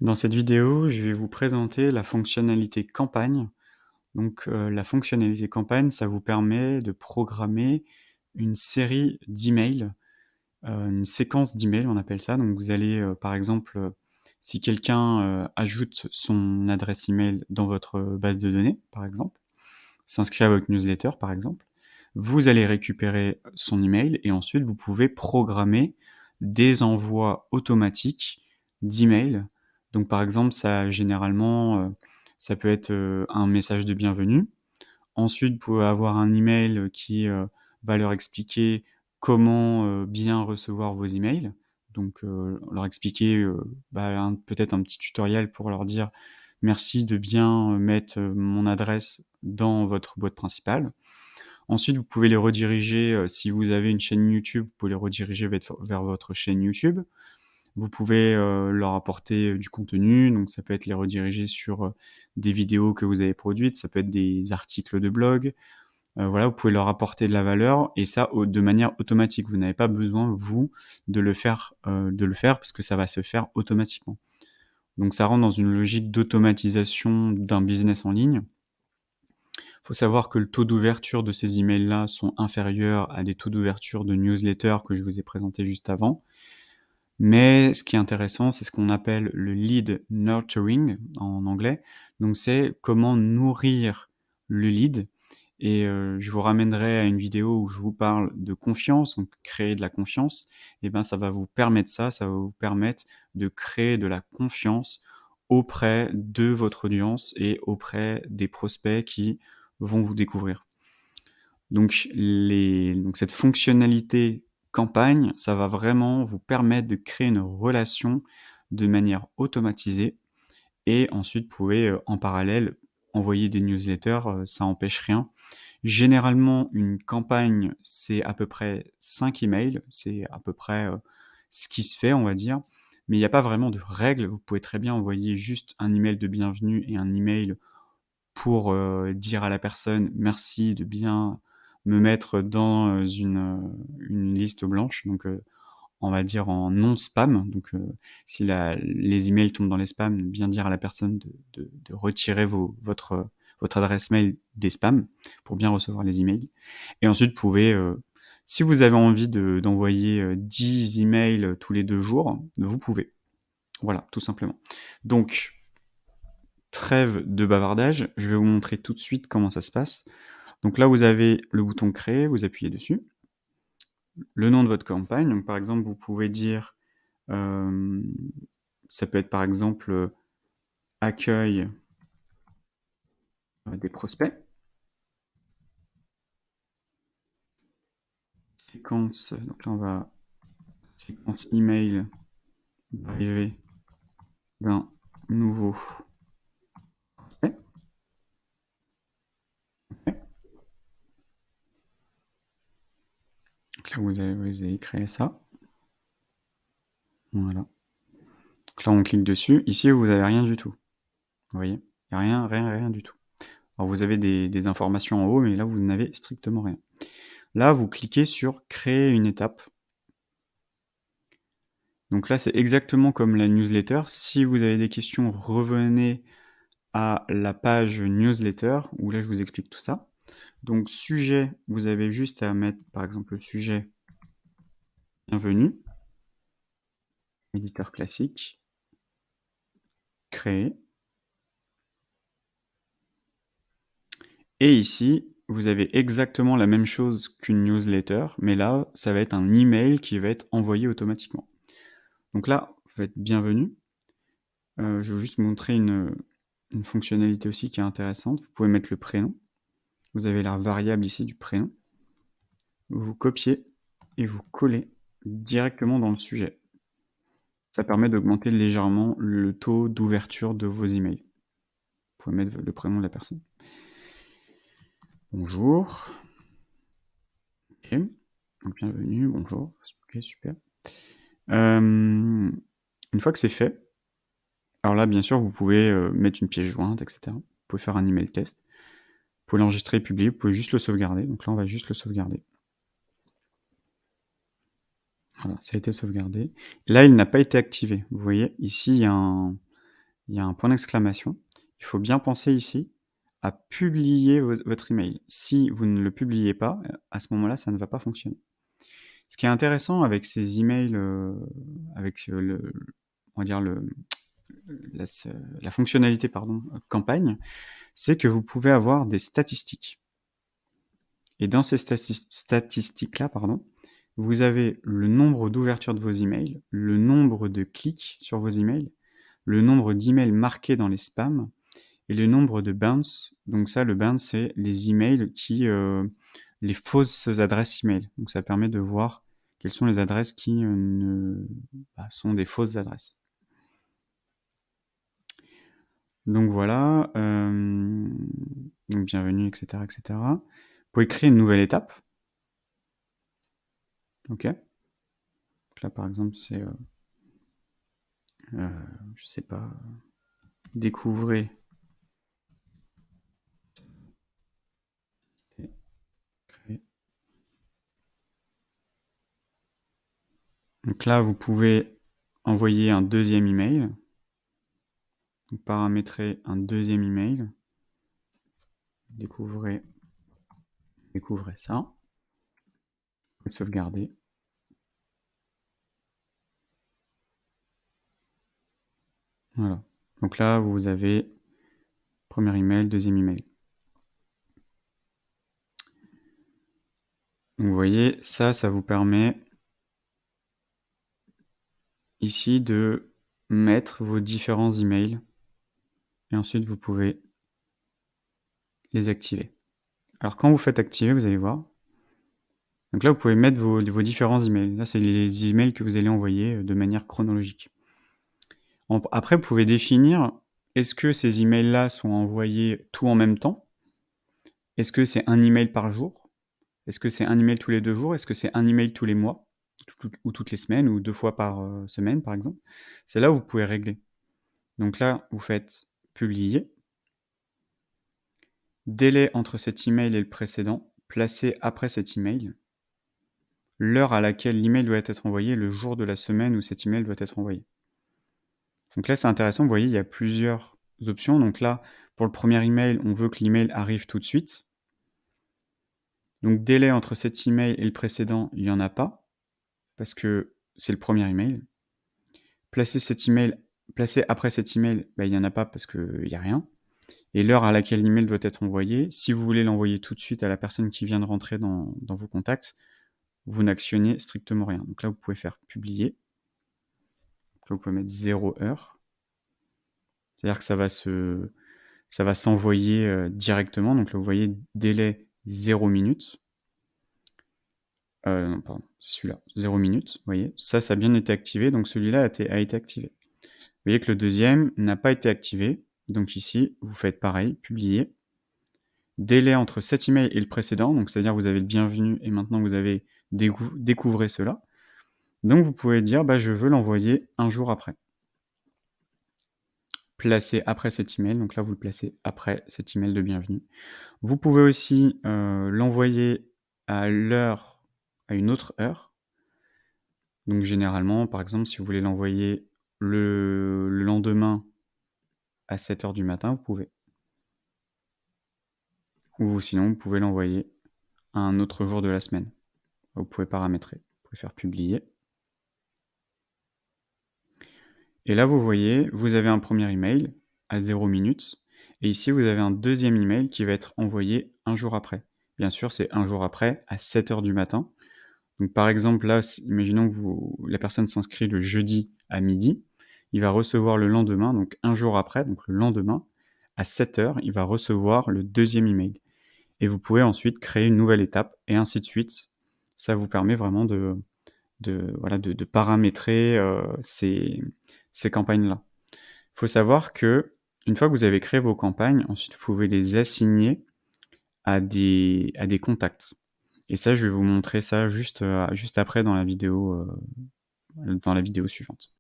Dans cette vidéo, je vais vous présenter la fonctionnalité campagne. Donc, la fonctionnalité campagne, ça vous permet de programmer une série d'emails, une séquence d'emails, on appelle ça. Donc vous allez, par exemple, si quelqu'un, ajoute son adresse email dans votre, base de données, par exemple, s'inscrit à votre newsletter, par exemple, vous allez récupérer son email et ensuite vous pouvez programmer des envois automatiques d'emails. Donc par exemple, ça généralement, ça peut être, un message de bienvenue. Ensuite, vous pouvez avoir un email qui, va leur expliquer comment, bien recevoir vos emails. Donc, leur expliquer, peut-être un petit tutoriel pour leur dire: «Merci de bien, mettre, mon adresse dans votre boîte principale». Ensuite, vous pouvez les rediriger, si vous avez une chaîne YouTube, vous pouvez les rediriger vers votre chaîne YouTube. Vous pouvez, leur apporter, du contenu, donc ça peut être les rediriger sur, des vidéos que vous avez produites, ça peut être des articles de blog. Voilà, vous pouvez leur apporter de la valeur et ça de manière automatique. Vous n'avez pas besoin, vous, de le faire parce que ça va se faire automatiquement. Donc ça rentre dans une logique d'automatisation d'un business en ligne. Faut savoir que le taux d'ouverture de ces emails-là sont inférieurs à des taux d'ouverture de newsletters que je vous ai présentés juste avant. Mais ce qui est intéressant, c'est ce qu'on appelle le lead nurturing en anglais. Donc c'est comment nourrir le lead et je vous ramènerai à une vidéo où je vous parle de confiance, donc créer de la confiance. Et ben, ça va vous permettre ça va vous permettre de créer de la confiance auprès de votre audience et auprès des prospects qui vont vous découvrir. Donc cette fonctionnalité campagne, ça va vraiment vous permettre de créer une relation de manière automatisée et ensuite vous pouvez, en parallèle, envoyer des newsletters, ça empêche rien. Généralement, une campagne, c'est à peu près 5 emails, c'est à peu près, ce qui se fait, on va dire. Mais il y a pas vraiment de règles, vous pouvez très bien envoyer juste un email de bienvenue et un email pour, dire à la personne: «Merci de bien me mettre dans, une liste blanche», donc on va dire en non spam, donc si les emails tombent dans les spams, bien dire à la personne de retirer votre adresse mail des spams pour bien recevoir les emails et ensuite vous pouvez, si vous avez envie d'envoyer, 10 emails tous les 2 jours, vous pouvez. Voilà, tout simplement. Donc trêve de bavardage, je vais vous montrer tout de suite comment ça se passe. Donc là, vous avez le bouton créer, vous appuyez dessus. Le nom de votre campagne, donc par exemple, vous pouvez dire, hem, ça peut être par exemple, accueil, des prospects. Séquence, donc là on va séquence email d'arrivée d'un nouveau prospect. OK. Donc là vous avez créé ça. Voilà. Donc là on clique dessus. Ici vous avez rien du tout. Vous voyez? Il y a rien, rien, rien du tout. Alors vous avez des informations en haut, mais là vous n'avez strictement rien. Là, vous cliquez sur créer une étape. Donc là, c'est exactement comme la newsletter. Si vous avez des questions, revenez à la page newsletter où là, je vous explique tout ça. Donc sujet, vous avez juste à mettre par exemple le sujet bienvenue, éditeur classique, créer. Et ici, vous avez exactement la même chose qu'une newsletter, mais là, ça va être un email qui va être envoyé automatiquement. Donc là, vous faites bienvenue. Je vais juste montrer une fonctionnalité aussi qui est intéressante. Vous pouvez mettre le prénom. Vous avez la variable ici du prénom. Vous copiez et vous collez directement dans le sujet. Ça permet d'augmenter légèrement le taux d'ouverture de vos emails. Vous pouvez mettre le prénom de la personne. Bonjour. Ok. Donc, bienvenue, bonjour. Ok, super. Une fois que c'est fait, alors là, bien sûr, vous pouvez mettre une pièce jointe, etc. Vous pouvez faire un email test. Vous pouvez l'enregistrer et publier. Vous pouvez juste le sauvegarder. Donc là, on va juste le sauvegarder. Voilà, ça a été sauvegardé. Là, il n'a pas été activé. Vous voyez, ici, il y a il y a un point d'exclamation. Il faut bien penser ici à publier votre email. Si vous ne le publiez pas, à ce moment-là, ça ne va pas fonctionner. Ce qui est intéressant avec ces emails, avec on va dire la, la fonctionnalité pardon, campagne, c'est que vous pouvez avoir des statistiques. Et dans ces statistiques-là, vous avez le nombre d'ouvertures de vos emails, le nombre de clics sur vos emails, le nombre d'emails marqués dans les spams et le nombre de bounce. Donc ça, le bounce, c'est les emails les fausses adresses email. Donc ça permet de voir quelles sont les adresses qui sont des fausses adresses. Donc voilà, donc bienvenue, etc., etc. Vous pouvez créer une nouvelle étape. Ok. Donc là, par exemple, c'est, je sais pas, découvrez et créer. Donc là, vous pouvez envoyer un deuxième email. Donc paramétrer un deuxième email. Découvrez ça. Et sauvegarder. Voilà. Donc là, vous avez premier email, deuxième email. Donc vous voyez, ça vous permet ici de mettre vos différents emails et ensuite vous pouvez les activer. Alors quand vous faites activer, vous allez voir. Donc là, vous pouvez mettre vos différents emails. Là, c'est les emails que vous allez envoyer de manière chronologique. Après, vous pouvez définir, est-ce que ces emails-là sont envoyés tout en même temps? Est-ce que c'est un email par jour? Est-ce que c'est un email tous les 2 jours? Est-ce que c'est un email tous les mois? Ou toutes les semaines, ou 2 fois par semaine, par exemple? C'est là où vous pouvez régler. Donc là, vous faites publier. Délai entre cet email et le précédent, placé après cet email. L'heure à laquelle l'email doit être envoyé, le jour de la semaine où cet email doit être envoyé. Donc là, c'est intéressant, vous voyez, il y a plusieurs options. Donc là, pour le premier email, on veut que l'email arrive tout de suite. Donc délai entre cet email et le précédent, il n'y en a pas, parce que c'est le premier email. Placer après cet email, il n'y en a pas parce qu'il n'y a rien. Et l'heure à laquelle l'email doit être envoyé, si vous voulez l'envoyer tout de suite à la personne qui vient de rentrer dans vos contacts, vous n'actionnez strictement rien. Donc là, vous pouvez faire publier. Donc là, vous pouvez mettre 0 heure. C'est-à-dire que ça va s'envoyer directement. Donc là, vous voyez, délai 0 minute. Non, pardon, c'est celui-là, 0 minute. Vous voyez, ça a bien été activé. Donc celui-là a été activé. Vous voyez que le deuxième n'a pas été activé. Donc ici, vous faites pareil, publier. Délai entre cet email et le précédent. Donc c'est-à-dire que vous avez le bienvenu et maintenant vous avez découvré cela. Donc vous pouvez dire, je veux l'envoyer un jour après. Placé après cet email, donc là vous le placez après cet email de bienvenue. Vous pouvez aussi l'envoyer à l'heure, à une autre heure. Donc généralement, par exemple, si vous voulez l'envoyer le lendemain à 7h du matin, vous pouvez. Ou sinon, vous pouvez l'envoyer à un autre jour de la semaine. Vous pouvez paramétrer, vous pouvez faire publier. Et là, vous voyez, vous avez un premier email à 0 minutes. Et ici, vous avez un deuxième email qui va être envoyé un jour après. Bien sûr, c'est un jour après, à 7h du matin. Donc par exemple, là, imaginons que la personne s'inscrit le jeudi à midi. Il va recevoir le lendemain, donc un jour après, donc le lendemain, à 7h, il va recevoir le deuxième email. Et vous pouvez ensuite créer une nouvelle étape, et ainsi de suite. Ça vous permet vraiment de paramétrer ces campagnes-là. Il faut savoir que une fois que vous avez créé vos campagnes, ensuite vous pouvez les assigner à des contacts. Et ça, je vais vous montrer ça juste après dans la vidéo suivante.